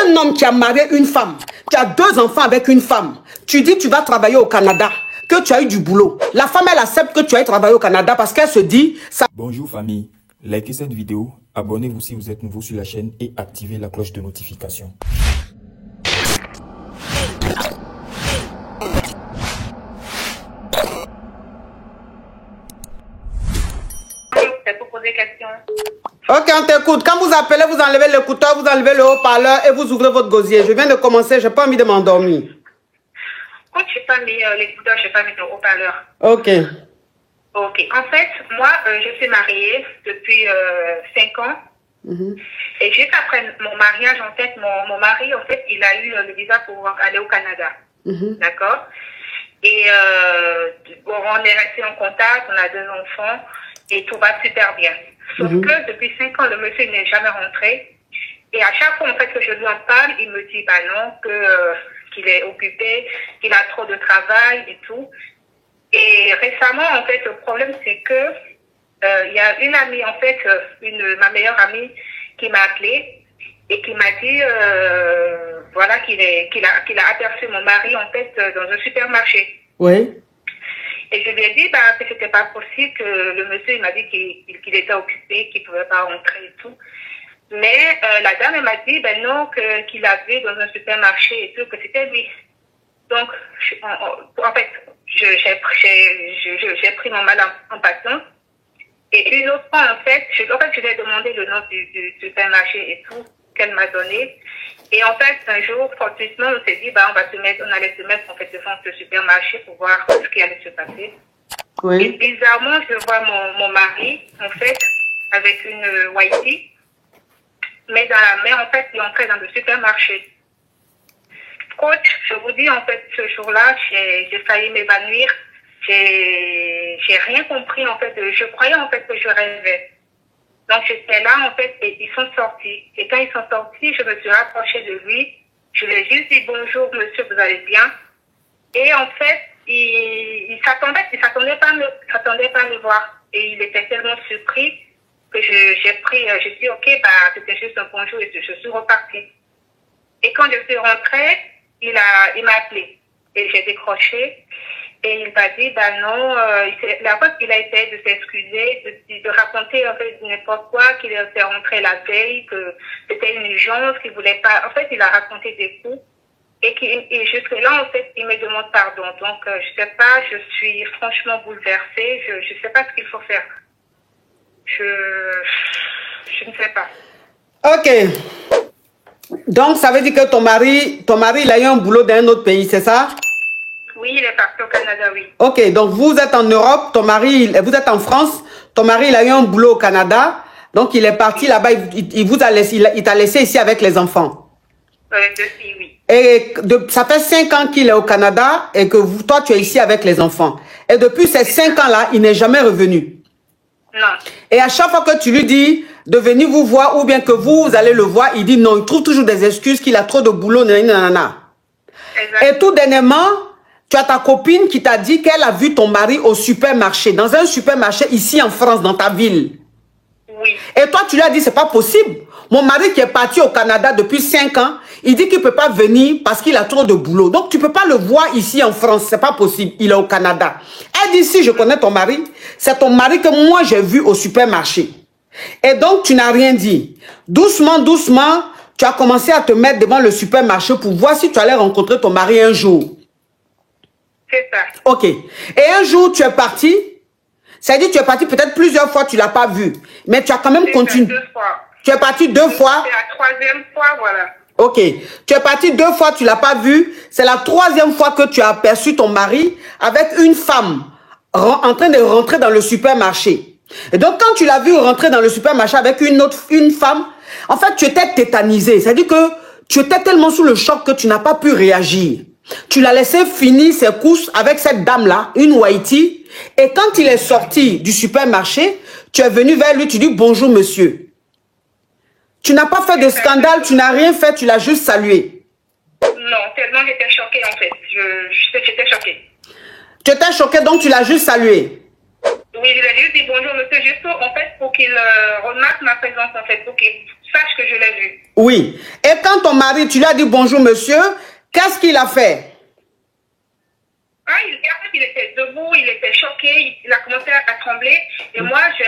un homme qui a marié une femme, qui a 2 enfants avec une femme, tu dis tu vas travailler au Canada, que tu as eu du boulot. La femme, elle accepte que tu ailles travailler au Canada parce qu'elle se dit... Ça... Bonjour famille, likez cette vidéo, abonnez-vous si vous êtes nouveau sur la chaîne et activez la cloche de notification. Pour poser question. Ok, on t'écoute. Quand vous appelez, vous enlevez l'écouteur, vous enlevez le haut-parleur et vous ouvrez votre gosier. Je viens de commencer, j'ai pas envie de m'endormir. Quand je n'ai pas mis l'écouteur, je n'ai pas mis le haut-parleur. Ok. Ok. En fait, moi, je suis mariée depuis 5 ans. Et juste après mon mariage, en fait, mon mari, en fait, il a eu le visa pour aller au Canada. D'accord? Et bon, on est resté en contact, on a 2 enfants et tout va super bien. Sauf que depuis 5 ans, le monsieur n'est jamais rentré. Et à chaque fois, en fait, que je lui en parle, il me dit, bah non, qu'il est occupé, qu'il a trop de travail et tout. Et récemment, en fait, le problème, c'est que il y a une amie, en fait, ma meilleure amie, qui m'a appelée et qui m'a dit, voilà, qu'il a aperçu mon mari, en fait, dans un supermarché. Oui. Et je lui ai dit, bah, que c'était pas possible, que le monsieur, il m'a dit qu'il était occupé, qu'il pouvait pas rentrer et tout. Mais la dame, elle m'a dit, ben non, qu'il a vu dans un supermarché et tout, que c'était lui. Donc, en fait, j'ai pris mon mal en patience. Et une autre fois, en fait, je lui ai demandé le nom du supermarché et tout, qu'elle m'a donné. Et en fait, un jour, fortuitement, on s'est dit, bah, on allait se mettre, en fait, devant ce supermarché pour voir ce qui allait se passer. Oui. Et bizarrement, je vois mon mari, en fait, avec une whitey, mais dans la main, en fait, il est entré dans le supermarché. Coach, je vous dis, en fait, ce jour-là, j'ai failli m'évanouir. J'ai rien compris, en fait. Je croyais, en fait, que je rêvais. Donc, j'étais là, en fait, et ils sont sortis. Et quand ils sont sortis, je me suis rapprochée de lui. Je lui ai juste dit, bonjour, monsieur, vous allez bien? Et en fait, il s'attendait pas à me voir. Et il était tellement surpris que j'ai dit, ok, bah, c'était juste un bonjour et je suis repartie. Et quand je suis rentrée, il m'a appelé. Et j'ai décroché. Et il m'a dit, bah non, la fois qu'il a essayé de s'excuser, de raconter en fait n'importe quoi, qu'il était rentré la veille, que c'était une urgence, qu'il voulait pas. En fait, il a raconté des coups. Et jusque-là, en fait, il me demande pardon. Donc, je sais pas, je suis franchement bouleversée. Je sais pas ce qu'il faut faire. Je ne sais pas. Ok. Donc, ça veut dire que ton mari, il a eu un boulot dans un autre pays, c'est ça? Oui, il est parti au Canada, oui. Ok, donc vous êtes en Europe, vous êtes en France, ton mari, il a eu un boulot au Canada, donc il est parti là-bas, il t'a laissé ici avec les enfants. Depuis, oui. Et ça fait 5 ans qu'il est au Canada et que toi, tu es ici avec les enfants. Et depuis ces 5 ans-là, il n'est jamais revenu. Non. Et à chaque fois que tu lui dis de venir vous voir ou bien que vous allez le voir, il dit non, il trouve toujours des excuses qu'il a trop de boulot, nanana. Et tout dernièrement, tu as ta copine qui t'a dit qu'elle a vu ton mari au supermarché, dans un supermarché ici en France, dans ta ville. Oui. Et toi, tu lui as dit, c'est pas possible. Mon mari qui est parti au Canada depuis 5 ans, il dit qu'il peut pas venir parce qu'il a trop de boulot. Donc, tu peux pas le voir ici en France, c'est pas possible. Il est au Canada. Elle dit, si je connais ton mari, c'est ton mari que moi j'ai vu au supermarché. Et donc, tu n'as rien dit. Doucement, doucement, tu as commencé à te mettre devant le supermarché pour voir si tu allais rencontrer ton mari un jour. C'est ça. Ok. Et un jour, tu es parti. C'est-à-dire, tu es parti peut-être plusieurs fois, tu ne l'as pas vu. Mais tu as quand même continué. 2 fois. Tu es parti 2 fois. C'est la 3e fois, voilà. Ok. Tu es parti 2 fois, tu ne l'as pas vu. C'est la 3e fois que tu as aperçu ton mari avec une femme en train de rentrer dans le supermarché. Et donc, quand tu l'as vu rentrer dans le supermarché avec une femme, en fait, tu étais tétanisé. C'est-à-dire que tu étais tellement sous le choc que tu n'as pas pu réagir. Tu l'as laissé finir ses courses avec cette dame-là, une whitey. Et quand il est sorti du supermarché, tu es venu vers lui, tu dis bonjour monsieur. Tu n'as pas fait de scandale, tu n'as rien fait, tu l'as juste salué. Non, tellement j'étais choquée en fait. J'étais choquée. Tu étais choquée, donc tu l'as juste salué. Oui, je lui ai juste dit bonjour monsieur, juste en fait pour qu'il remarque ma présence en fait, pour qu'il sache que je l'ai vu. Oui. Et quand ton mari, tu lui as dit bonjour monsieur, qu'est-ce qu'il a fait? Ah, en fait, il était debout, il était choqué, il a commencé à trembler. Et moi, j'ai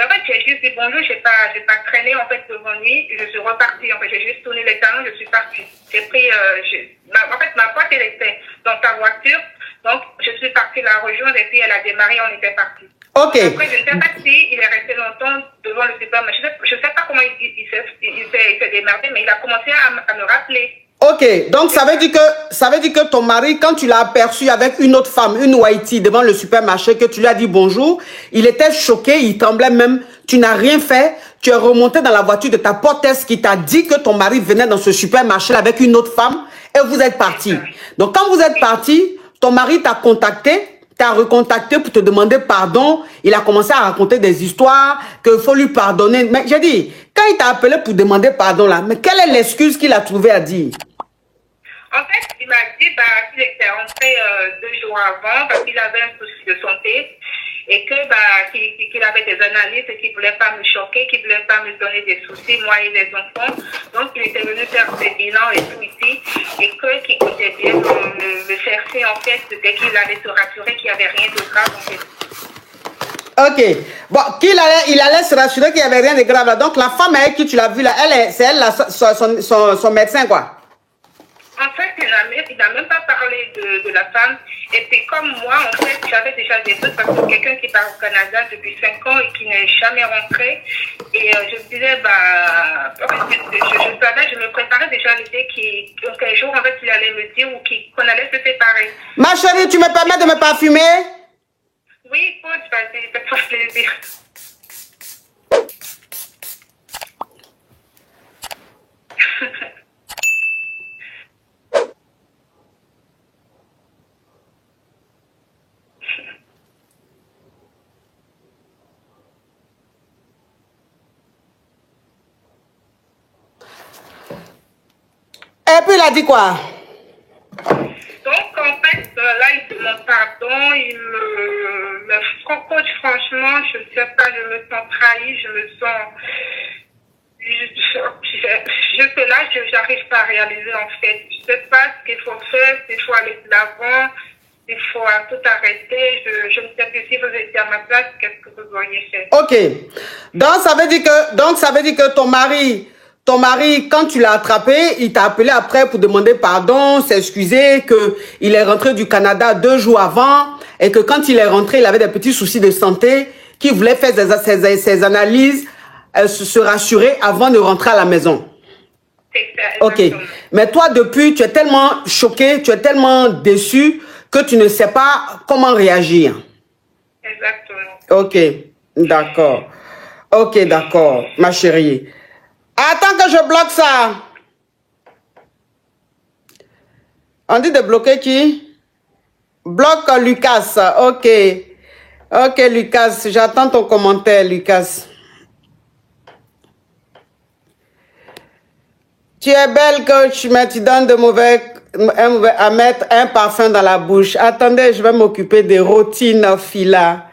juste dit bonjour, j'ai pas traîné en fait devant lui. Je suis repartie. En fait, j'ai juste tourné les talons, je suis partie. J'ai pris, en fait, ma pote, elle était dans sa voiture. Donc, je suis partie la rejoindre et puis elle a démarré, on était partis. Ok. Après, je ne sais pas si il est resté longtemps devant le supermarché. Je ne sais pas comment il s'est démerdé, mais il a commencé à me rappeler. Ok, donc ça veut dire que ton mari, quand tu l'as aperçu avec une autre femme, une Whitey, devant le supermarché, que tu lui as dit bonjour, il était choqué, il tremblait même, tu n'as rien fait, tu es remonté dans la voiture de ta portesse qui t'a dit que ton mari venait dans ce supermarché avec une autre femme et vous êtes partis. Donc quand vous êtes partis, ton mari t'a contacté, t'a recontacté pour te demander pardon, il a commencé à raconter des histoires, qu'il faut lui pardonner. Mais j'ai dit, quand il t'a appelé pour demander pardon là, mais quelle est l'excuse qu'il a trouvé à dire? En fait, il m'a dit qu'il était rentré 2 jours avant parce qu'il avait un souci de santé et que qu'il avait des analyses et qu'il ne voulait pas me choquer, qu'il ne voulait pas me donner des soucis, moi et les enfants. Donc, il était venu faire ses bilans et tout ici et qu'il comptait bien me chercher en fait dès qu'il allait se rassurer qu'il n'y avait rien de grave en fait. Ok. Bon, il allait se rassurer qu'il n'y avait rien de grave là. Donc, la femme avec qui tu l'as vue là, c'est elle son médecin quoi. En fait, il n'a même pas parlé de la femme. Et puis comme moi, en fait, j'avais déjà des doutes parce que quelqu'un qui part au Canada depuis 5 ans et qui n'est jamais rentré. Et je me disais, je me préparais déjà à l'idée qu'un jour, en fait, il allait me dire ou qu'on allait se séparer. Ma chérie, tu me permets de me parfumer? Oui, écoute, vas-y, fais-toi plaisir. Et puis il a dit quoi? Donc en fait, là il demande pardon, il me coach, franchement, je ne sais pas, je me sens trahi, je me sens... Juste là, je n'arrive pas à réaliser en fait. Je ne sais pas ce qu'il faut faire, s'il faut aller de l'avant, il faut tout arrêter. Je ne sais plus si vous étiez à ma place, qu'est-ce que vous auriez fait. Ok. Donc ça veut dire que ton mari, quand tu l'as attrapé, il t'a appelé après pour demander pardon, s'excuser, qu'il est rentré du Canada 2 jours avant et que quand il est rentré, il avait des petits soucis de santé, qu'il voulait faire ses analyses, se rassurer avant de rentrer à la maison. C'est ça, ok. Mais toi, depuis, tu es tellement choqué, tu es tellement déçu que tu ne sais pas comment réagir. Exactement. Ok, d'accord. Ok, d'accord, ma chérie. Attends que je bloque ça. On dit de bloquer qui? Bloque Lucas. Ok. Ok, Lucas. J'attends ton commentaire, Lucas. Tu es belle, coach, mais tu donnes à mettre un parfum dans la bouche. Attendez, je vais m'occuper de Rotine Fila.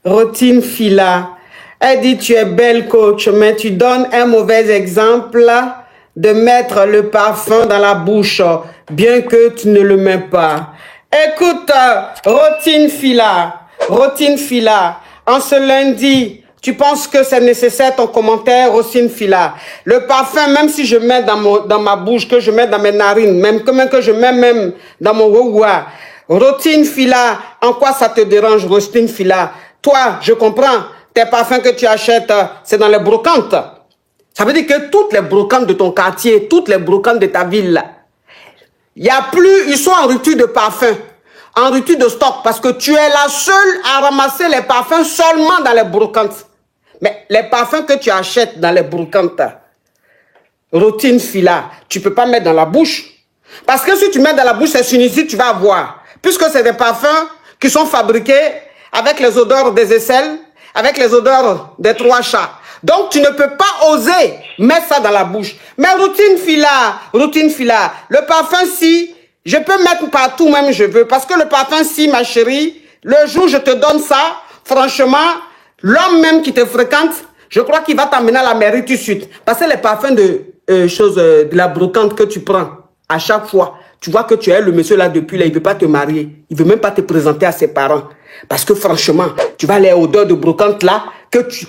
Rotine Fila. Elle dit, tu es belle, coach, mais tu donnes un mauvais exemple de mettre le parfum dans la bouche, bien que tu ne le mets pas. Écoute, Rotine Fila, en ce lundi, tu penses que c'est nécessaire ton commentaire, Rotine Fila? Le parfum, même si je mets dans ma bouche, que je mets dans mes narines, même que je mets même dans mon ouah. Rotine Fila, en quoi ça te dérange, Rotine Fila? Toi, je comprends. Tes parfums que tu achètes, c'est dans les brocantes. Ça veut dire que toutes les brocantes de ton quartier, toutes les brocantes de ta ville, ils sont en rupture de parfums, en rupture de stock, parce que tu es la seule à ramasser les parfums seulement dans les brocantes. Mais les parfums que tu achètes dans les brocantes, Rotine Fila, tu ne peux pas mettre dans la bouche. Parce que si tu mets dans la bouche, c'est sinusite, tu vas avoir. Puisque c'est des parfums qui sont fabriqués avec les odeurs des aisselles, avec les odeurs des 3 chats. Donc, tu ne peux pas oser mettre ça dans la bouche. Mais Rotine Fila, le parfum si, je peux mettre partout même je veux. Parce que le parfum si, ma chérie, le jour où je te donne ça, franchement, l'homme même qui te fréquente, Je crois qu'il va t'emmener à la mairie tout de suite. Parce que les parfums de la brocante que tu prends, à chaque fois, tu vois que tu es le monsieur là depuis là, il ne veut pas te marier. Il ne veut même pas te présenter à ses parents. Parce que franchement, tu vas aller à l'odeur de brocante là,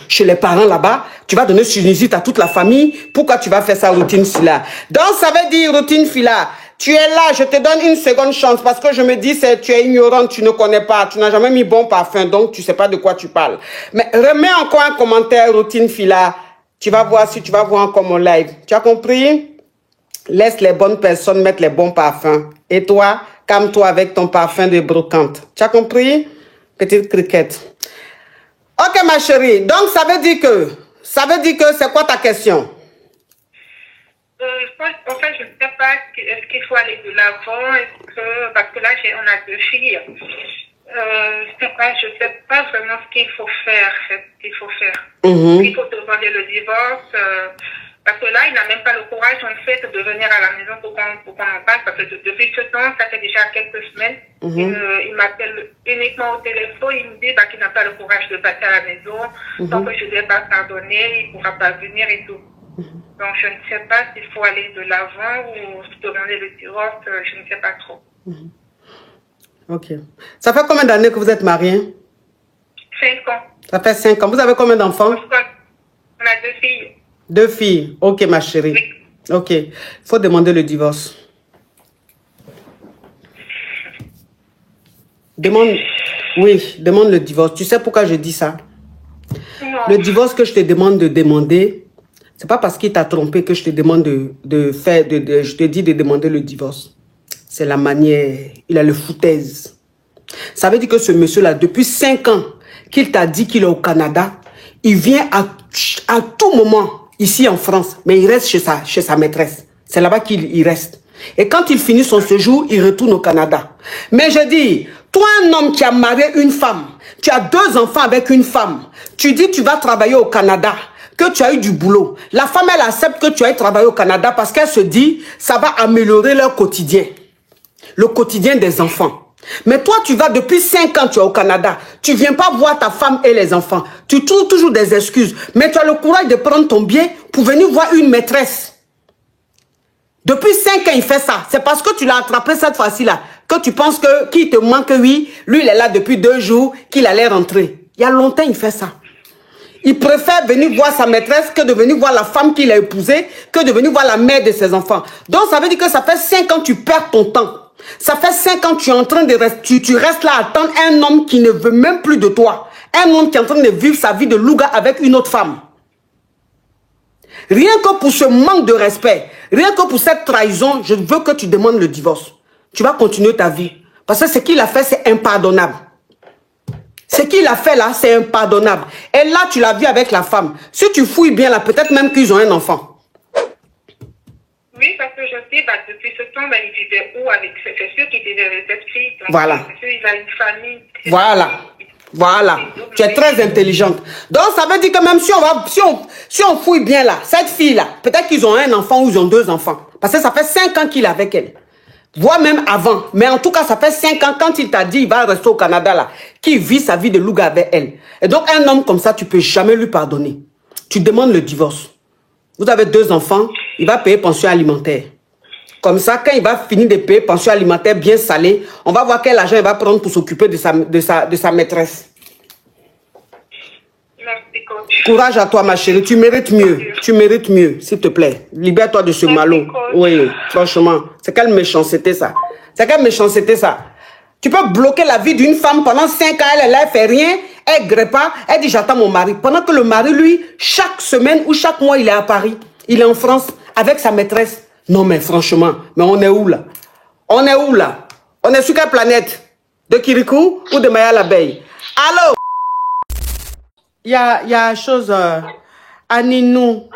chez les parents là-bas, tu vas donner sinusite à toute la famille. Pourquoi tu vas faire ça routine fila? Donc ça veut dire routine fila. Tu es là, je te donne une seconde chance parce que je me dis, tu es ignorante, tu ne connais pas, tu n'as jamais mis bon parfum, donc tu ne sais pas de quoi tu parles. Mais remets encore un commentaire, routine fila. Tu vas voir si tu vas voir encore mon live. Tu as compris? Laisse les bonnes personnes mettre les bons parfums. Et toi, calme-toi avec ton parfum de brocante. Tu as compris? Petite criquette. Ok, ma chérie. Donc, ça veut dire que c'est quoi ta question? En fait, je ne sais pas, est-ce qu'il faut aller de l'avant, parce que là, on a 2 filles. Je ne sais pas vraiment ce qu'il faut faire. Il faut demander le divorce, parce que là, il n'a même pas le courage, en fait, de venir à la maison pour qu'on en parle, parce que depuis ce temps, ça fait déjà quelques semaines, il m'appelle uniquement au téléphone, il me dit qu'il n'a pas le courage de passer à la maison, tant que je ne lui ai pas pardonné, il ne pourra pas venir et tout. Donc, je ne sais pas s'il faut aller de l'avant ou demander le divorce, je ne sais pas trop. Ok. Ça fait combien d'années que vous êtes mariés? 5 ans. Ça fait 5 ans. Vous avez combien d'enfants? On a 2 filles. 2 filles. Ok, ma chérie. Oui. Ok. Il faut demander le divorce. Demande le divorce. Tu sais pourquoi je dis ça? Non. Le divorce que je te demande de demander, c'est pas parce qu'il t'a trompé que je te demande je te dis de demander le divorce. C'est la manière, il a le foutaise. Ça veut dire que ce monsieur-là, depuis 5 ans qu'il t'a dit qu'il est au Canada, il vient à tout moment ici en France, mais il reste chez sa maîtresse. C'est là-bas qu'il reste. Et quand il finit son séjour, il retourne au Canada. Mais je dis, toi un homme qui a marié une femme, tu as 2 enfants avec une femme, tu dis que tu vas travailler au Canada, que tu as eu du boulot. La femme, elle accepte que tu ailles travailler au Canada parce qu'elle se dit, ça va améliorer leur quotidien. Le quotidien des enfants. Mais toi, tu vas depuis 5 ans, tu es au Canada. Tu ne viens pas voir ta femme et les enfants. Tu trouves toujours des excuses. Mais tu as le courage de prendre ton billet pour venir voir une maîtresse. Depuis 5 ans, il fait ça. C'est parce que tu l'as attrapé cette fois-ci-là que tu penses qu'il te manque, oui. Lui, il est là depuis 2 jours, qu'il allait rentrer. Il y a longtemps, il fait ça. Il préfère venir voir sa maîtresse que de venir voir la femme qu'il a épousée, que de venir voir la mère de ses enfants. Donc, ça veut dire que ça fait 5 ans que tu perds ton temps. Ça fait 5 ans que tu es en train de rester, tu restes là à attendre un homme qui ne veut même plus de toi. Un homme qui est en train de vivre sa vie de louga avec une autre femme. Rien que pour ce manque de respect, rien que pour cette trahison, je veux que tu demandes le divorce. Tu vas continuer ta vie. Parce que ce qu'il a fait, c'est impardonnable. Ce qu'il a fait là, c'est impardonnable. Et là, tu l'as vu avec la femme. Si tu fouilles bien là, peut-être même qu'ils ont un enfant. Oui, parce que je sais, depuis ce temps, il vivait où avec c'est sûr qu'il vivait avec cette fille. Donc, voilà. Il a une famille. Voilà. Tu es très intelligente. Donc, ça veut dire que même si on fouille bien là, cette fille-là, peut-être qu'ils ont un enfant ou ils ont 2 enfants. Parce que ça fait 5 ans qu'il est avec elle. Voire même avant. Mais en tout cas, ça fait 5 ans quand il t'a dit il va rester au Canada là, qu'il vit sa vie de louga avec elle. Et donc, un homme comme ça, tu ne peux jamais lui pardonner. Tu demandes le divorce. Vous avez 2 enfants, il va payer pension alimentaire. Comme ça, quand il va finir de payer pension alimentaire bien salée, on va voir quel argent il va prendre pour s'occuper de sa maîtresse. Merci, coach. Courage à toi, ma chérie. Tu mérites mieux. Tu mérites mieux, s'il te plaît. Libère-toi de ce malot. Oui, franchement. C'est quelle méchanceté, ça. C'est quelle méchanceté, ça. Tu peux bloquer la vie d'une femme pendant 5 ans, elle ne fait rien, elle ne grée pas, elle dit j'attends mon mari. Pendant que le mari, lui, chaque semaine ou chaque mois, il est à Paris. Il est en France avec sa maîtresse. Non, mais franchement, mais on est où là? On est où là? On est sur quelle planète? De Kirikou ou de Maya l'abeille? Allô? Il y a chose, Aninou.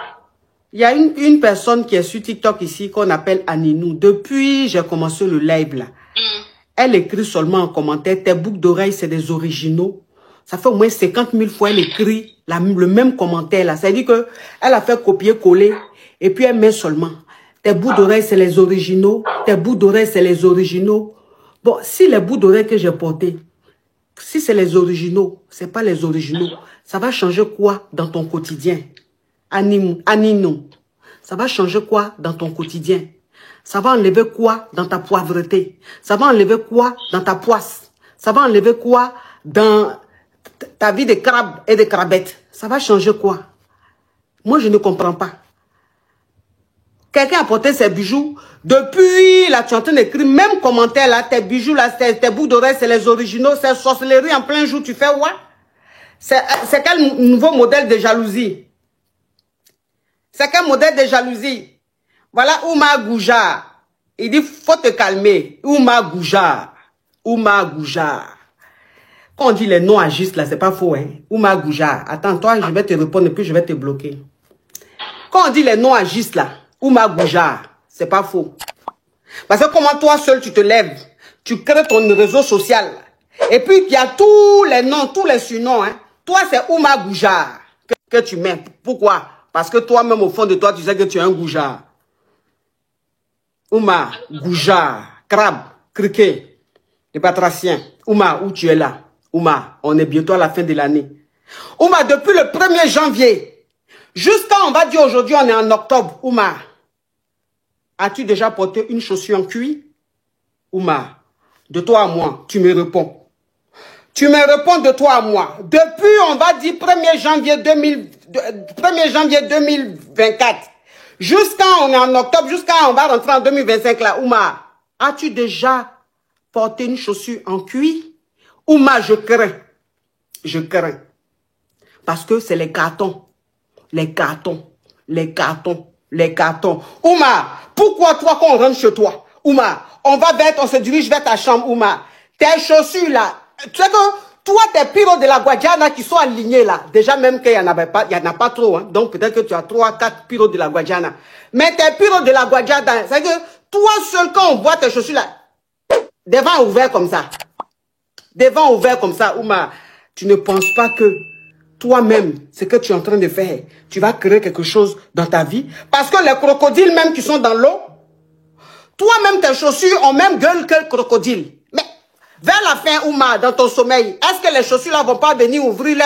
Il y a une personne qui est sur TikTok ici qu'on appelle Aninou. Depuis j'ai commencé le live là. Elle écrit seulement en commentaire, tes boucles d'oreilles c'est des originaux. Ça fait au moins 50 000 fois elle écrit le même commentaire là. Ça veut dire qu'elle a fait copier-coller et puis elle met seulement. Tes bouts d'oreilles, c'est les originaux. Tes bouts d'oreilles, c'est les originaux. Bon, si les bouts d'oreilles que j'ai portés, si c'est les originaux, c'est pas les originaux. Ça va changer quoi dans ton quotidien? Anino, ça va changer quoi dans ton quotidien? Ça va enlever quoi dans ta poivreté? Ça va enlever quoi dans ta poisse? Ça va enlever quoi dans ta vie de crabe et de crabettes? Ça va changer quoi? Moi, je ne comprends pas. Quelqu'un a porté ses bijoux. Depuis, là, tu es en train d'écrire, même commentaire, là, tes bijoux, là, tes bouts d'oreilles, c'est les originaux, c'est sorcellerie en plein jour, tu fais what? C'est quel nouveau modèle de jalousie? C'est quel modèle de jalousie? Voilà Ouma Gouja. Il dit, faut te calmer. Ouma Gouja. Ouma Gouja. Quand on dit les noms agissent là, c'est pas faux, hein. Ouma Gouja. Attends, toi, je vais te répondre et puis je vais te bloquer. Quand on dit les noms agissent là, Ouma Gouja, c'est pas faux. Parce que comment toi seul tu te lèves, tu crées ton réseau social. Et puis il y a tous les noms, tous les surnoms, hein. Toi, c'est Ouma Gouja que tu mets. Pourquoi? Parce que toi-même, au fond de toi, tu sais que tu es un Gouja. Ouma, Gouja, crabe, criquet, les batraciens. Ouma, où tu es là? Ouma, on est bientôt à la fin de l'année. Ouma, depuis le 1er janvier, jusqu'à, on va dire aujourd'hui, on est en octobre. Ouma, as-tu déjà porté une chaussure en cuir? Ouma, de toi à moi, tu me réponds. Tu me réponds de toi à moi. Depuis, on va dire 1er janvier 2024, jusqu'à on est en octobre, jusqu'à on va rentrer en 2025 là. Ouma, as-tu déjà porté une chaussure en cuir? Ouma, je crains. Je crains. Parce que c'est les cartons. Les cartons. Les cartons. Les cartons. Ouma, pourquoi toi quand on rentre chez toi? Ouma, on se dirige vers ta chambre, Ouma. Tes chaussures là. Tu sais que toi, tes pyros de la Guadiana qui sont alignés là, déjà même qu'il n'y en a pas trop, hein. Donc peut-être que tu as 3, 4 pyros de la Guadiana. Mais tes pyros de la Guadiana, c'est que toi seul quand on voit tes chaussures là, devant ouvert comme ça. Devant ouvert comme ça, Ouma, tu ne penses pas que toi-même, ce que tu es en train de faire, tu vas créer quelque chose dans ta vie? Parce que les crocodiles même qui sont dans l'eau, toi-même tes chaussures ont même gueule que le crocodile. Mais vers la fin, Ouma, dans ton sommeil, est-ce que les chaussures là vont pas venir ouvrir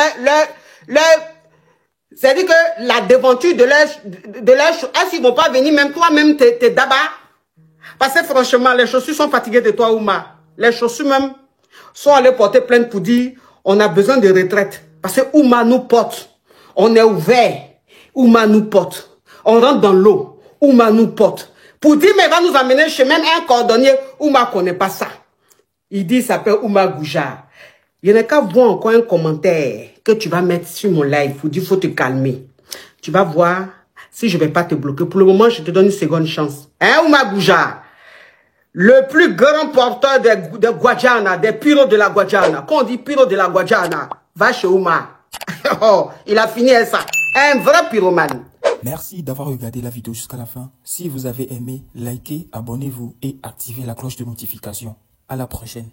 c'est-à-dire que la devanture de leur est-ce qu'ils vont pas venir même toi-même te dabat? Parce que franchement, les chaussures sont fatiguées de toi, Ouma. Les chaussures même sont allées porter plainte pour dire on a besoin de retraite. Parce que Ouma nous porte. On est ouvert. Ouma nous porte. On rentre dans l'eau. Ouma nous porte. Pour dire mais va nous amener chez même un cordonnier. Ouma connaît pas ça. Il dit, il s'appelle Ouma Gouja. Il n'y a qu'à voir encore un commentaire que tu vas mettre sur mon live. Il faut te calmer. Tu vas voir si je ne vais pas te bloquer. Pour le moment, je te donne une seconde chance. Hein, Ouma Gouja? Le plus grand porteur de Guadiana, des pyros de la Guadiana. Quand on dit pyro de la Guadiana, va chez Ouma. Oh, il a fini avec ça. Un vrai pyromane. Merci d'avoir regardé la vidéo jusqu'à la fin. Si vous avez aimé, likez, abonnez-vous et activez la cloche de notification. À la prochaine.